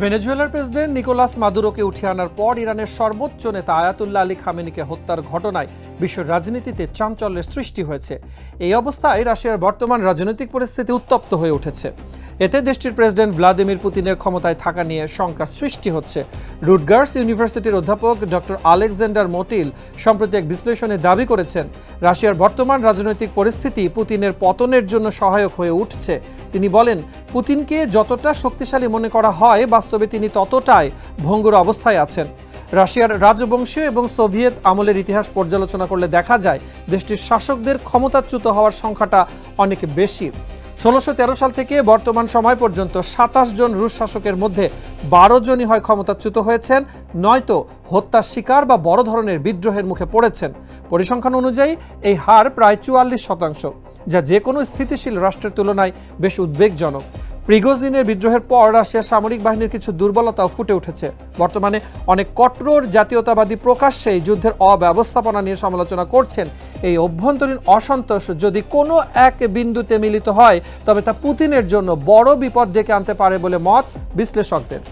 ভেনেজুয়েলার president Nicolas মাদুরোকে উঠিয়ে আনার পর ইরানের সর্বোচ্চ নেতা আয়াতুল্লাহ আলী খামেনিকে হত্যার ঘটনায় বিশ্ব রাজনীতিতে চাঞ্চল্যের সৃষ্টি হয়েছে। এই অবস্থায় রাশিয়ার বর্তমান রাজনৈতিক পরিস্থিতি উত্তপ্ত হয়ে উঠেছে। এতে দেশটির প্রেসিডেন্ট ভ্লাদিমির পুতিনের ক্ষমতায় থাকা নিয়ে শঙ্কা সৃষ্টি হচ্ছে। রুটগার্স ইউনিভার্সিটির অধ্যাপক ডক্টর আলেকজান্ডার মোটিল সম্প্রতি এক বিশ্লেষণে দাবি করেছেন, রাশিয়ার বর্তমান রাজনৈতিক পরিস্থিতি পুতিনের পতনের জন্য সহায়ক হয়ে উঠছে। তিনি বলেন, পুতিনকে যতটা শক্তিশালী মনে করা হয়, বাস্তবে তিনি ততটাই ভঙ্গুর অবস্থায় আছেন। রাশিয়ার রাজবংশীয় এবং সোভিয়েত আমলের ইতিহাস পর্যালোচনা করলে দেখা যায় দেশটির শাসকদের ক্ষমতাচ্যুত হওয়ার সংখ্যাটা অনেক বেশি। ১৬১৩ সাল থেকে বর্তমান সময় পর্যন্ত ২৭ জন রুশ শাসকের মধ্যে ১২ জনই হয় ক্ষমতাচ্যুত হয়েছেন, নয়তো হত্যার শিকার বা বড় ধরনের বিদ্রোহের মুখে পড়েছেন। পরিসংখ্যান অনুযায়ী এই হার প্রায় ৪৪%, যা যে কোনো স্থিতিশীল রাষ্ট্রের তুলনায় বেশ উদ্বেগজনক। প্রিগোজিনের বিদ্রোহের পর রাশিয়ার সামরিক বাহিনীর কিছু দুর্বলতাও ফুটে উঠেছে। বর্তমানে অনেক কট্টর জাতীয়তাবাদী প্রকাশ্যেই যুদ্ধের অব্যবস্থাপনা নিয়ে সমালোচনা করছেন। এই অভ্যন্তরীণ অসন্তোষ যদি কোনো এক বিন্দুতে মিলিত হয়, তবে তা পুতিনের জন্য বড় বিপদ ডেকে আনতে পারে বলে মত বিশ্লেষকদের।